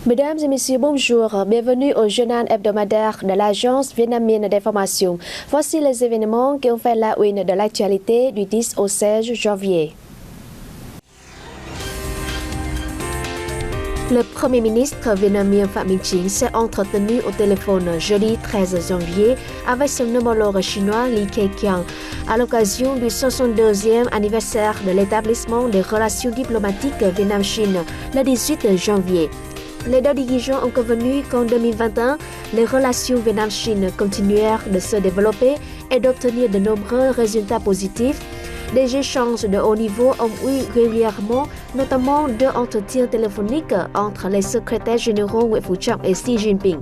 Mesdames et messieurs, bonjour. Bienvenue au journal hebdomadaire de l'Agence vietnamienne d'information. Voici les événements qui ont fait la une de l'actualité du 10 au 16 janvier. Le Premier ministre vietnamien Phạm Minh Chính s'est entretenu au téléphone jeudi 13 janvier avec son homologue chinois Li Keqiang à l'occasion du 62e anniversaire de l'établissement des relations diplomatiques Vietnam-Chine le 18 janvier. Les deux dirigeants ont convenu qu'en 2021, les relations Vietnam-Chine continuèrent de se développer et d'obtenir de nombreux résultats positifs. Des échanges de haut niveau ont eu régulièrement, notamment deux entretiens téléphoniques entre les secrétaires généraux Nguyễn Phú Trọng et Xi Jinping.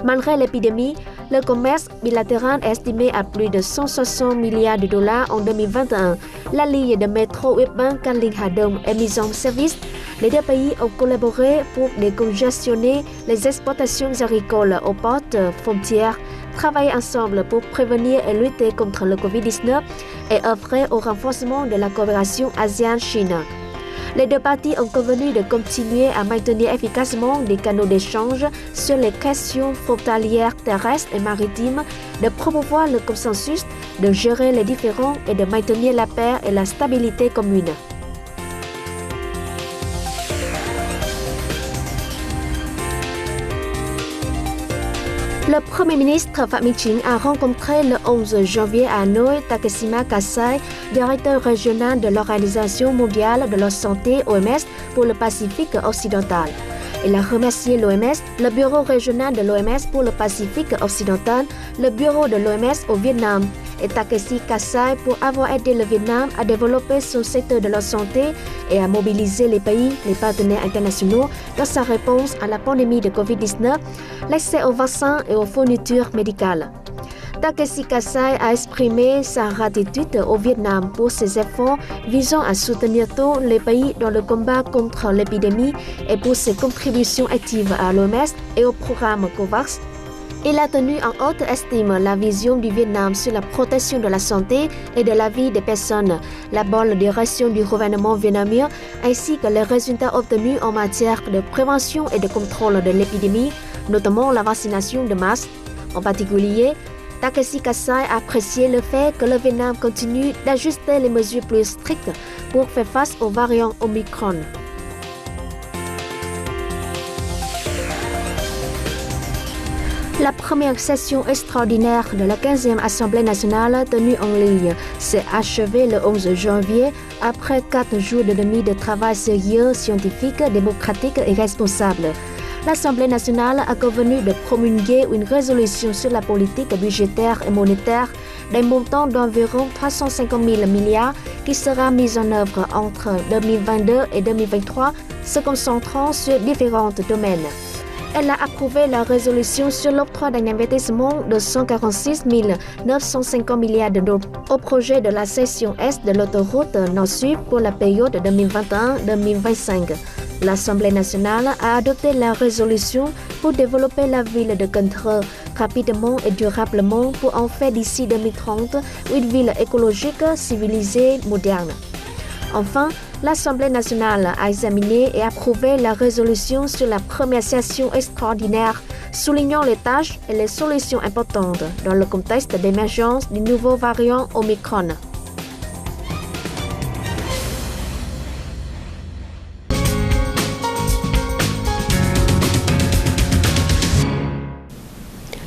Malgré l'épidémie, le commerce bilatéral est estimé à plus de 160 milliards de dollars en 2021. La ligne de métro Uyên Bang Cam Linh Hà Đông est mise en service. Les deux pays ont collaboré pour décongestionner les exportations agricoles aux portes frontières, travailler ensemble pour prévenir et lutter contre le Covid-19 et œuvrer au renforcement de la coopération ASEAN-Chine. Les deux parties ont convenu de continuer à maintenir efficacement des canaux d'échange sur les questions frontalières terrestres et maritimes, de promouvoir le consensus, de gérer les différends et de maintenir la paix et la stabilité commune. Le Premier ministre Phạm Minh Chính a rencontré le 11 janvier à Hanoï Takeshima Kasai, directeur régional de l'Organisation mondiale de la santé OMS pour le Pacifique occidental. Il a remercié l'OMS, le bureau régional de l'OMS pour le Pacifique occidental, le bureau de l'OMS au Vietnam et Takeshi Kasai pour avoir aidé le Vietnam à développer son secteur de la santé et à mobiliser les pays, les partenaires internationaux dans sa réponse à la pandémie de Covid-19, l'accès aux vaccins et aux fournitures médicales. Takeshi Kasai a exprimé sa gratitude au Vietnam pour ses efforts visant à soutenir tous les pays dans le combat contre l'épidémie et pour ses contributions actives à l'OMS et au programme COVAX. Il a tenu en haute estime la vision du Vietnam sur la protection de la santé et de la vie des personnes, la bonne direction du gouvernement vietnamien ainsi que les résultats obtenus en matière de prévention et de contrôle de l'épidémie, notamment la vaccination de masse. En particulier, Takeshi Kasai a apprécié le fait que le Vietnam continue d'ajuster les mesures plus strictes pour faire face aux variants Omicron. La première session extraordinaire de la 15e Assemblée nationale tenue en ligne s'est achevée le 11 janvier après 4 jours et demi de travail sérieux, scientifique, démocratique et responsable. L'Assemblée nationale a convenu de promulguer une résolution sur la politique budgétaire et monétaire d'un montant d'environ 350 000 milliards qui sera mise en œuvre entre 2022 et 2023, se concentrant sur différents domaines. Elle a approuvé la résolution sur l'octroi d'un investissement de 146 950 milliards de dollars au projet de la section Est de l'autoroute Nord-Sud pour la période 2021-2025. L'Assemblée nationale a adopté la résolution pour développer la ville de Cần Thơ rapidement et durablement pour en faire d'ici 2030 une ville écologique, civilisée, moderne. Enfin, l'Assemblée nationale a examiné et approuvé la résolution sur la première session extraordinaire, soulignant les tâches et les solutions importantes dans le contexte d'émergence du nouveau variant Omicron.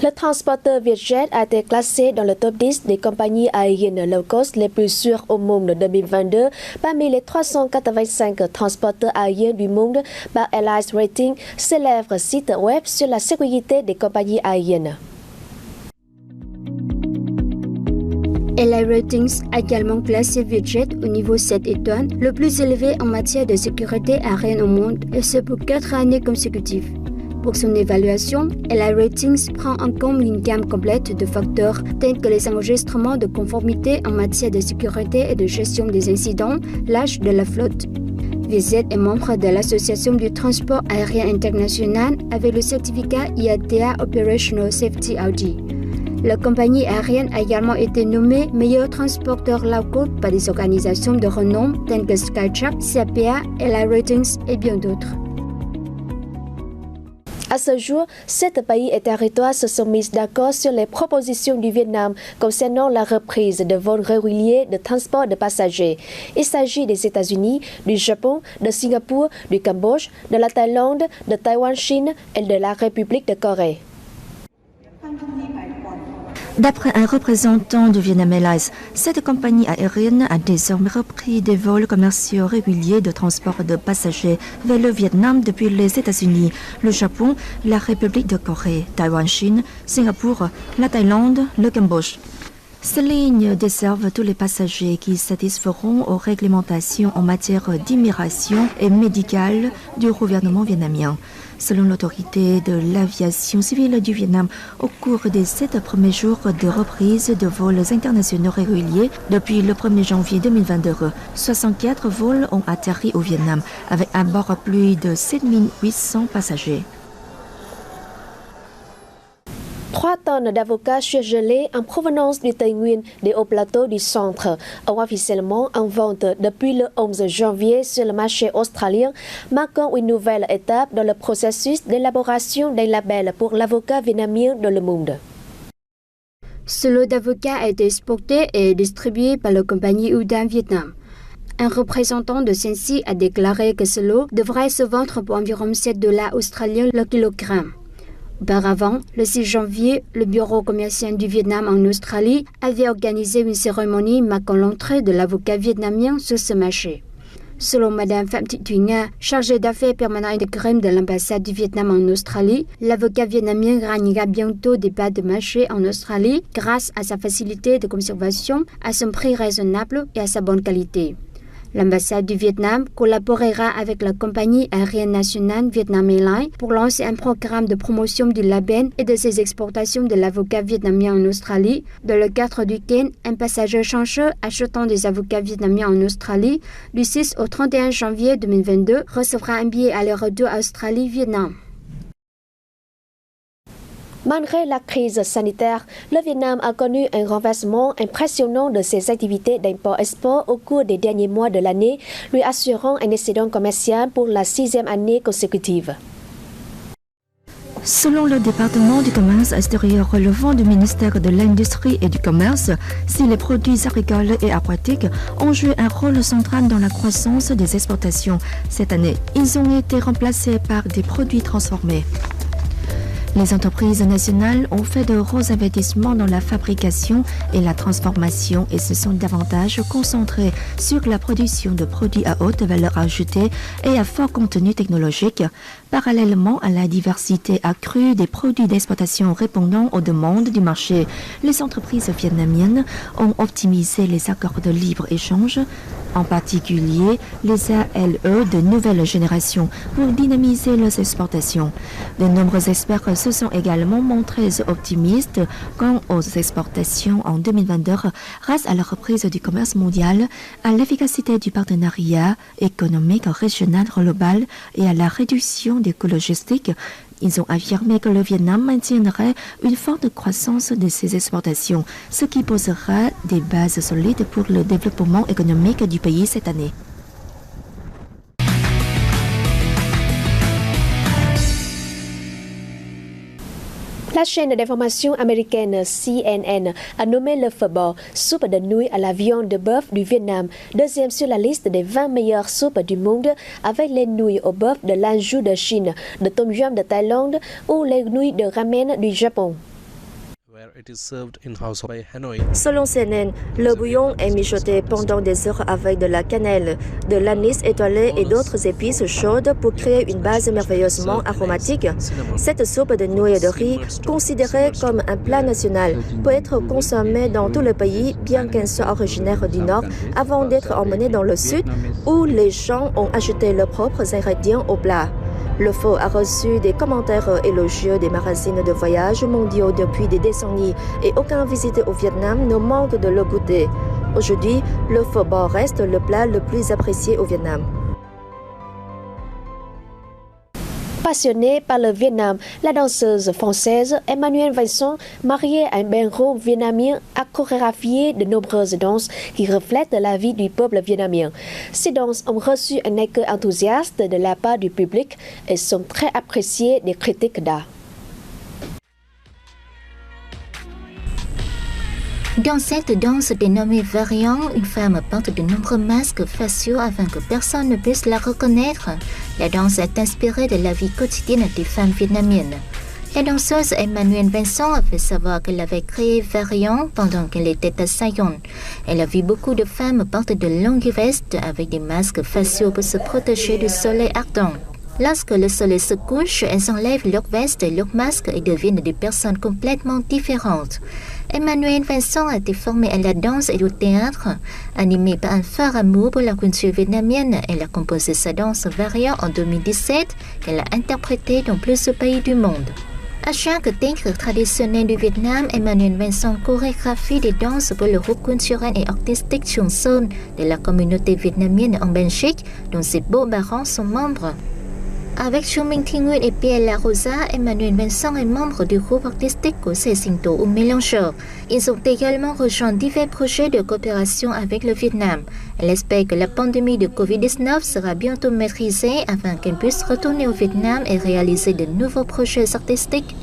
Le transporteur Vietjet a été classé dans le top 10 des compagnies aériennes low cost les plus sûres au monde 2022 parmi les 385 transporteurs aériens du monde par Airlines Ratings, célèbre site web sur la sécurité des compagnies aériennes. Airlines Ratings a également classé Vietjet au niveau 7 étoiles, le plus élevé en matière de sécurité aérienne au monde, et ce pour 4 années consécutives. Pour son évaluation, Airlines Ratings prend en compte une gamme complète de facteurs tels que les enregistrements de conformité en matière de sécurité et de gestion des incidents, l'âge de la flotte. Vietjet est membre de l'Association du transport aérien international avec le certificat IATA Operational Safety Audit. La compagnie aérienne a également été nommée meilleur transporteur low-cost par des organisations de renom telles que Skytrax, CAPA, Airlines Ratings et bien d'autres. À ce jour, 7 pays et territoires se sont mis d'accord sur les propositions du Vietnam concernant la reprise de vols réguliers de transport de passagers. Il s'agit des États-Unis, du Japon, de Singapour, du Cambodge, de la Thaïlande, de Taïwan-Chine et de la République de Corée. D'après un représentant de Vietnam Airlines, cette compagnie aérienne a désormais repris des vols commerciaux réguliers de transport de passagers vers le Vietnam depuis les États-Unis, le Japon, la République de Corée, Taïwan-Chine, Singapour, la Thaïlande, le Cambodge. Ces lignes desservent tous les passagers qui satisferont aux réglementations en matière d'immigration et médicale du gouvernement vietnamien. Selon l'autorité de l'aviation civile du Vietnam, au cours des 7 premiers jours de reprise de vols internationaux réguliers depuis le 1er janvier 2022, 64 vols ont atterri au Vietnam avec à bord plus de 7800 passagers. 3 tonnes d'avocats surgelés en provenance du Tây Nguyên des hauts plateaux du centre ont officiellement en vente depuis le 11 janvier sur le marché australien, marquant une nouvelle étape dans le processus d'élaboration d'un label pour l'avocat vietnamien dans le monde. Ce lot d'avocats a été exporté et distribué par la compagnie Udam Vietnam. Un représentant de Sensi a déclaré que ce lot devrait se vendre pour environ $7 australiens le kilogramme. Auparavant, le 6 janvier, le bureau commercial du Vietnam en Australie avait organisé une cérémonie marquant l'entrée de l'avocat vietnamien sur ce marché. Selon Mme Phạm Thị Thùy Nga, chargée d'affaires permanente intérim de l'ambassade du Vietnam en Australie, l'avocat vietnamien gagnera bientôt des parts de marché en Australie grâce à sa facilité de conservation, à son prix raisonnable et à sa bonne qualité. L'ambassade du Vietnam collaborera avec la compagnie aérienne nationale Vietnam Airlines pour lancer un programme de promotion du label et de ses exportations de l'avocat vietnamien en Australie, dans le cadre duquel un passager chanceux achetant des avocats vietnamiens en Australie du 6 au 31 janvier 2022 recevra un billet aller-retour Australie-Vietnam. Malgré la crise sanitaire, le Vietnam a connu un renversement impressionnant de ses activités d'import-export au cours des derniers mois de l'année, lui assurant un excédent commercial pour la 6e année consécutive. Selon le département du commerce extérieur relevant du ministère de l'Industrie et du Commerce, si les produits agricoles et aquatiques ont joué un rôle central dans la croissance des exportations cette année, ils ont été remplacés par des produits transformés. Les entreprises nationales ont fait de gros investissements dans la fabrication et la transformation et se sont davantage concentrées sur la production de produits à haute valeur ajoutée et à fort contenu technologique, parallèlement à la diversité accrue des produits d'exportation répondant aux demandes du marché. Les entreprises vietnamiennes ont optimisé les accords de libre-échange, en particulier les ALE de nouvelle génération, pour dynamiser leurs exportations. De nombreux experts se sont également montrés optimistes quant aux exportations en 2022 grâce à la reprise du commerce mondial, à l'efficacité du partenariat économique régional global et à la réduction des coûts logistiques. Ils ont affirmé que le Vietnam maintiendrait une forte croissance de ses exportations, ce qui posera des bases solides pour le développement économique du pays cette année. La chaîne d'information américaine CNN a nommé le pho bo, soupe de nouilles à la viande de bœuf du Vietnam, deuxième sur la liste des 20 meilleures soupes du monde, avec les nouilles au bœuf de l'Anjou de Chine, de Tom Yum de Thaïlande ou les nouilles de ramen du Japon. Selon CNN, le bouillon est mijoté pendant des heures avec de la cannelle, de l'anis étoilé et d'autres épices chaudes pour créer une base merveilleusement aromatique. Cette soupe de nouilles de riz, considérée comme un plat national, peut être consommée dans tout le pays, bien qu'elle soit originaire du Nord, avant d'être emmenée dans le Sud, où les gens ont ajouté leurs propres ingrédients au plat. Le pho a reçu des commentaires élogieux des magazines de voyage mondiaux depuis des décennies et aucun visiteur au Vietnam ne manque de le goûter. Aujourd'hui, le pho bo reste le plat le plus apprécié au Vietnam. Passionnée par le Vietnam, la danseuse française Emmanuelle Vincent, mariée à un banro vietnamien, a chorégraphié de nombreuses danses qui reflètent la vie du peuple vietnamien. Ces danses ont reçu un accueil enthousiaste de la part du public et sont très appréciées des critiques d'art. Dans cette danse dénommée variant, une femme porte de nombreux masques faciaux afin que personne ne puisse la reconnaître. La danse est inspirée de la vie quotidienne des femmes vietnamiennes. La danseuse Emmanuelle Vincent a fait savoir qu'elle avait créé Variant pendant qu'elle était à Saigon. Elle a vu beaucoup de femmes porter de longues vestes avec des masques faciaux pour se protéger du soleil ardent. Lorsque le soleil se couche, elles enlèvent leurs vestes et leurs masques et deviennent des personnes complètement différentes. Emmanuelle Vincent a été formée à la danse et au théâtre. Animée par un fort amour pour la culture vietnamienne, elle a composé sa danse Variant en 2017 qu'elle a interprétée dans plusieurs pays du monde. À chaque titre traditionnel du Vietnam, Emmanuelle Vincent chorégraphie des danses pour le groupe culturel et artistique Trường Sơn de la communauté vietnamienne en Belgique, dont ses beaux-parents sont membres. Avec Chu Minh Thi Nguyen et Pierre La Rosa, Emmanuelle Vincent est membre du groupe artistique Cosé Sinh-Tố ou Mélangeurs. Ils ont également rejoint divers projets de coopération avec le Vietnam. Elle espère que la pandémie de Covid-19 sera bientôt maîtrisée afin qu'elle puisse retourner au Vietnam et réaliser de nouveaux projets artistiques.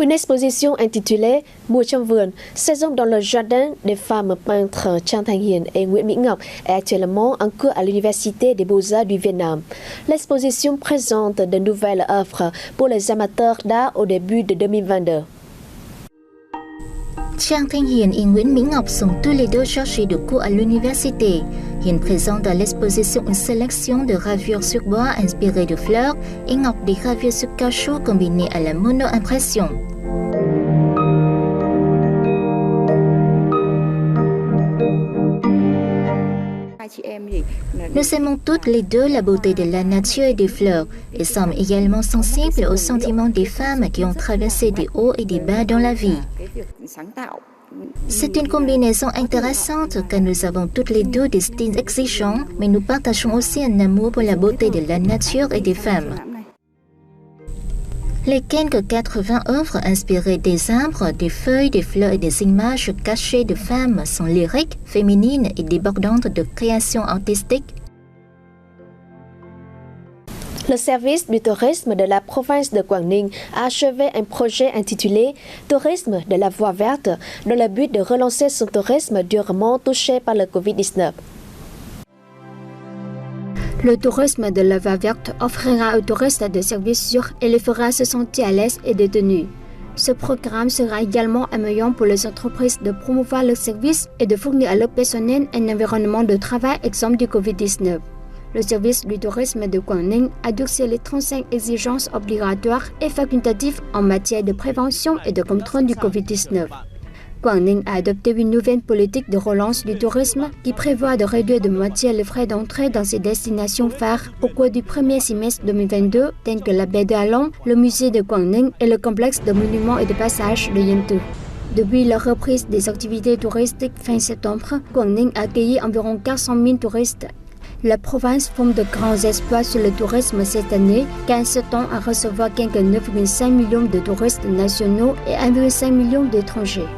Une exposition intitulée Mùa trong vườn, saison dans le jardin des femmes peintres Trang Thanh Hiền et Nguyễn Mỹ Ngọc est actuellement en cours à l'Université des Beaux-Arts du Vietnam. L'exposition présente de nouvelles œuvres pour les amateurs d'art au début de 2022. Trang Thanh Hiền et Nguyễn Mỹ Ngọc sont tous les deux chercheurs de cours à l'université. Hiền présente à l'exposition une sélection de gravures sur bois inspirées de fleurs et Ngọc des gravures sur cachot combinées à la mono-impression. Nous aimons toutes les deux la beauté de la nature et des fleurs et sommes également sensibles aux sentiments des femmes qui ont traversé des hauts et des bas dans la vie. C'est une combinaison intéressante car nous avons toutes les deux des styles exigeants, mais nous partageons aussi un amour pour la beauté de la nature et des femmes. Les quelques 80 œuvres inspirées des arbres, des feuilles, des fleurs et des images cachées de femmes sont lyriques, féminines et débordantes de créations artistiques. Le service du tourisme de la province de Quảng Ninh a achevé un projet intitulé Tourisme de la Voie Verte dans le but de relancer son tourisme durement touché par le Covid-19. Le tourisme de la Voie Verte offrira aux touristes des services sûrs et les fera se sentir à l'aise et détenus. Ce programme sera également un moyen pour les entreprises de promouvoir leurs services et de fournir à leur personnel un environnement de travail exempt du Covid-19. Le service du tourisme de Quảng Ninh a durci les 35 exigences obligatoires et facultatives en matière de prévention et de contrôle du Covid-19. Quảng Ninh a adopté une nouvelle politique de relance du tourisme qui prévoit de réduire de moitié les frais d'entrée dans ses destinations phares au cours du premier semestre 2022, tels que la baie de Ha Long, le musée de Quảng Ninh et le complexe de monuments et de passages de Yen Tu. Depuis la reprise des activités touristiques fin septembre, Quảng Ninh a accueilli environ 400 000 touristes. La province forme de grands espoirs sur le tourisme cette année, car elle s'attend à recevoir quelques 9,5 millions de touristes nationaux et 1,5 million d'étrangers.